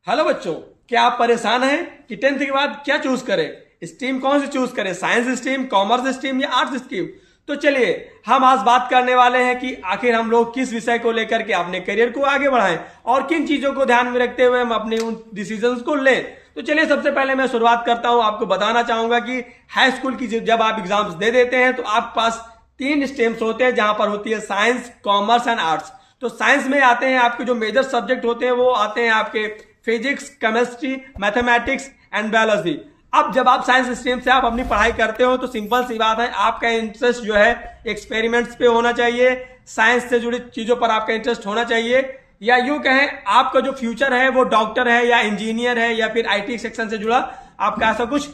Hello बच्चों, क्या आप परेशान हैं कि टेंथ के बाद क्या चूज करें? स्ट्रीम कौन सी चूज करें? साइंस स्ट्रीम, कॉमर्स स्ट्रीम या आर्ट्स स्ट्रीम? तो चलिए हम आज बात करने वाले हैं कि आखिर हम लोग किस विषय को लेकर के अपने करियर को आगे बढ़ाएं और किन चीजों को ध्यान में रखते हुए हम अपने उन डिसीजंस को लें। तो चलिए सबसे पहले मैं शुरुआत करता हूं। आपको बताना चाहूंगा कि हाई स्कूल की जब आप एग्जाम्स दे देते हैं तो आपके पास 3 स्ट्रीम्स होते हैं, जहां पर होती है साइंस, कॉमर्स एंड आर्ट्स। तो साइंस में आते हैं आपके जो मेजर सब्जेक्ट होते हैं, वो आते हैं आपके physics, chemistry, mathematics and biology. अब जब आप साइंस स्ट्रीम से आप अपनी पढ़ाई करते हो तो सिंपल सी बात है, आपका इंटरेस्ट जो है एक्सपेरिमेंट्स पे होना चाहिए, साइंस से जुड़ी चीजों पर आपका इंटरेस्ट होना चाहिए, या यूं कहें आपका जो फ्यूचर है वो डॉक्टर है या इंजीनियर है या फिर आईटी सेक्शन से जुड़ा आपका ऐसा कुछ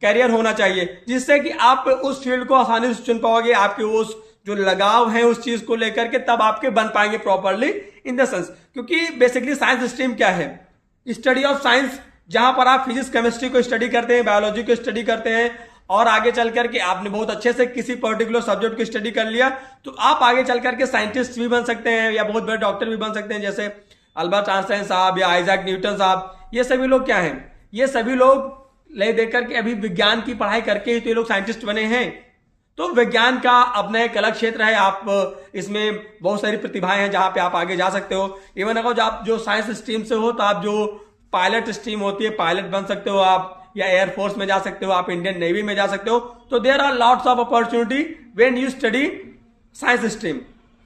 करियर होना चाहिए, जिससे कि आप उस फील्ड को आसानी से चुन पाओगे। आपके उस जो लगाव है उस चीज को लेकर के तब आपके बन पाएंगे प्रॉपरली इन द सेंस। क्योंकि बेसिकली साइंस स्ट्रीम क्या है? स्टडी ऑफ साइंस, जहां पर आप फिजिक्स केमिस्ट्री को स्टडी करते हैं, बायोलॉजी को स्टडी करते हैं, और आगे चल करके आपने बहुत अच्छे से किसी पर्टिकुलर सब्जेक्ट को स्टडी कर लिया तो आप आगे चल करके साइंटिस्ट भी बन सकते हैं या बहुत बड़े डॉक्टर भी बन सकते हैं, जैसे अल्बर्ट आइंस्टाइन साहब या आइजैक न्यूटन साहब। ये सभी लोग क्या हैं? ये सभी लोग ले देकर के अभी विज्ञान की पढ़ाई करके ही तो ये लोग साइंटिस्ट बने हैं। तो विज्ञान का अपना एक अलग क्षेत्र है, आप इसमें बहुत सारी प्रतिभाएं हैं जहां पे आप आगे जा सकते हो। इवन अगर आप जो साइंस स्ट्रीम से हो तो आप जो पायलट स्ट्रीम होती है, पायलट बन सकते हो आप, या एयरफोर्स में जा सकते हो, आप इंडियन नेवी में जा सकते हो। तो there are lots of opportunity when you study science stream.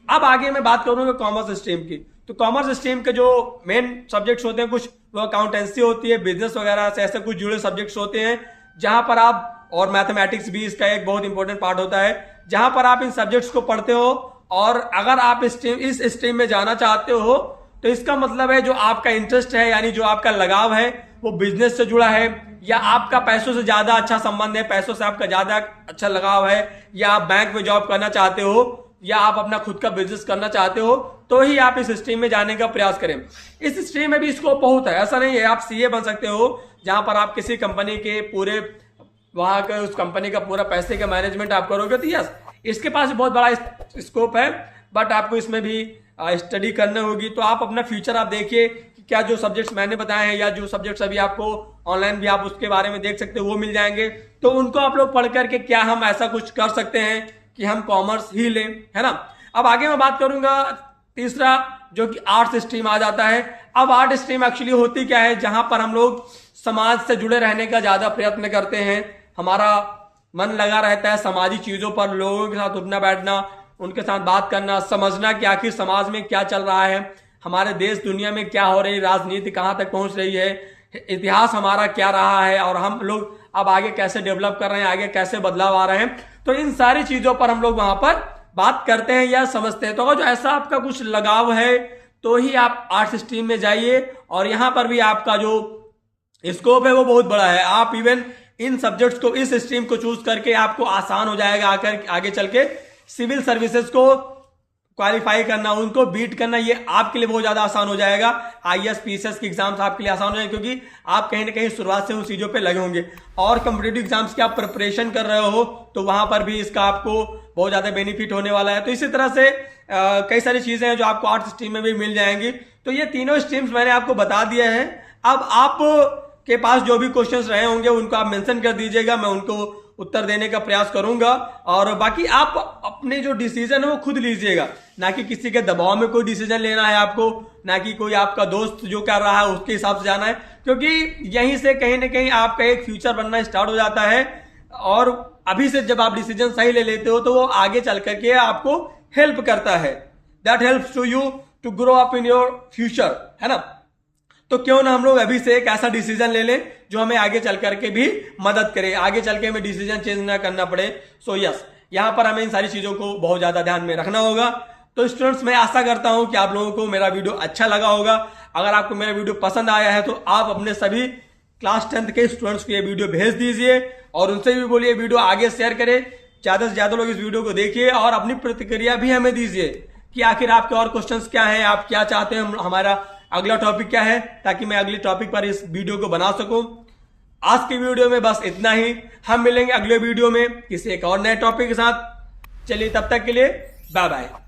अब आगे मैं बात करूंगा कॉमर्स स्ट्रीम की। तो कॉमर्स स्ट्रीम के जो मेन सब्जेक्ट्स होते हैं, कुछ वो अकाउंटेंसी होती है, बिजनेस वगैरह से ऐसे कुछ जुड़े सब्जेक्ट्स होते हैं, जहां पर आप, और मैथमेटिक्स भी इसका एक बहुत इंपॉर्टेंट पार्ट होता है, जहां पर आप इन सब्जेक्ट्स को पढ़ते हो। और अगर आप इस स्ट्रीम में जाना चाहते हो तो इसका मतलब है जो आपका इंटरेस्ट है, यानी जो आपका लगाव है वो बिजनेस से जुड़ा है, या आपका पैसों से ज्यादा अच्छा संबंध है, पैसों से आपका ज्यादा अच्छा लगाव है, या आप बैंक में जॉब करना चाहते हो, या आप अपना खुद का बिजनेस करना चाहते हो, तो ही आप इस स्ट्रीम में जाने का प्रयास करें। इस स्ट्रीम में भी स्कोप बहुत है, ऐसा नहीं है। आप सीए बन सकते हो, जहां पर आप किसी कंपनी के पूरे वहां का उस कंपनी का पूरा पैसे का मैनेजमेंट आप करोगे, तो यस इसके पास बहुत बड़ा स्कोप है। बट आपको इसमें भी स्टडी करनी होगी। तो आप अपना फ्यूचर आप देखिए कि क्या जो सब्जेक्ट्स मैंने बताए हैं या जो सब्जेक्ट्स अभी आपको ऑनलाइन भी आप उसके बारे में देख सकते हो वो मिल जाएंगे, तो उनको आप लोग पढ़ करके क्या हम ऐसा कुछ कर सकते हैं कि हम कॉमर्स ही लें, है ना। अब आगे मैं बात करूंगा तीसरा, जो कि आर्ट्स स्ट्रीम आ जाता है। अब आर्ट स्ट्रीम एक्चुअली होती क्या है? जहां पर हम लोग समाज से जुड़े रहने का ज्यादा प्रयत्न करते हैं, हमारा मन लगा रहता है सामाजिक चीजों पर, लोगों के साथ उठना बैठना, उनके साथ बात करना, समझना कि आखिर समाज में क्या चल रहा है, हमारे देश दुनिया में क्या हो रही है, राजनीति कहां तक पहुंच रही है, इतिहास हमारा क्या रहा है, और हम लोग अब आगे कैसे डेवलप कर रहे हैं, आगे कैसे बदलाव आ रहे हैं। तो इन सारी चीजों पर हम लोग वहां पर बात करते हैं या समझते हैं। तो अगर जो ऐसा आपका कुछ लगाव है तो ही आप आर्ट्स स्ट्रीम में जाइए, और यहां पर भी आपका जो स्कोप है वो बहुत बड़ा है। आप इवन इन सब्जेक्ट्स को, इस स्ट्रीम को चूज करके आपको आसान हो जाएगा आगे चल के सिविल सर्विसेज को क्वालिफाई करना, उनको बीट करना, ये आपके लिए बहुत ज्यादा आसान हो जाएगा। आईएएस पीसीएस के एग्जाम्स आपके लिए आसान हो जाएंगे, क्योंकि आप कहीं ना कहीं शुरुआत से उन चीजों पे लगे होंगे। और कॉम्पिटेटिव एग्जाम्स की आप प्रिपरेशन कर रहे हो तो वहां पर भी इसका आपको बहुत ज्यादा बेनिफिट होने वाला है। तो इसी तरह से कई सारी चीजें हैं जो आपको आर्ट्स स्ट्रीम में भी मिल जाएंगी। तो ये तीनों स्ट्रीम्स मैंने आपको बता दिए हैं। अब आप के पास जो भी क्वेश्चंस रहे होंगे उनको आप मेंशन कर दीजिएगा, मैं उनको उत्तर देने का प्रयास करूंगा। और बाकी आप अपने जो डिसीजन है वो खुद लीजिएगा, ना कि किसी के दबाव में कोई डिसीजन लेना है आपको, ना कि कोई आपका दोस्त जो कर रहा है उसके हिसाब से जाना है, क्योंकि यहीं से कहीं ना कहीं आपका एक फ्यूचर बनना स्टार्ट हो जाता है। और अभी से जब आप डिसीजन सही ले लेते हो तो वो आगे चल करके आपको हेल्प करता है। That helps to you to grow up in your future, है ना। तो क्यों ना हम लोग अभी से एक ऐसा डिसीजन ले लें जो हमें आगे चल करके भी मदद करे, आगे चल के हमें डिसीजन चेंज ना करना पड़े। सो यस, यहां पर हमें इन सारी चीजों को बहुत ज्यादा ध्यान में रखना होगा। तो स्टूडेंट्स, मैं आशा करता हूं कि आप लोगों को मेरा वीडियो अच्छा लगा होगा। अगर आपको मेरा वीडियो पसंद आया है तो आप अपने सभी क्लास 10th के स्टूडेंट्स को ये वीडियो भेज दीजिए, और उनसे भी बोलिए वीडियो आगे शेयर करें, ज्यादा से ज्यादा लोग इस वीडियो को देखिए, और अपनी प्रतिक्रिया भी हमें दीजिए कि आखिर आपके और क्वेश्चंस क्या हैं, आप क्या चाहते हैं, हमारा अगला टॉपिक क्या है, ताकि मैं अगले टॉपिक पर इस वीडियो को बना सकूं। आज की वीडियो में बस इतना ही। हम मिलेंगे अगले वीडियो में किसी एक और नए टॉपिक के साथ। चलिए, तब तक के लिए बाय बाय।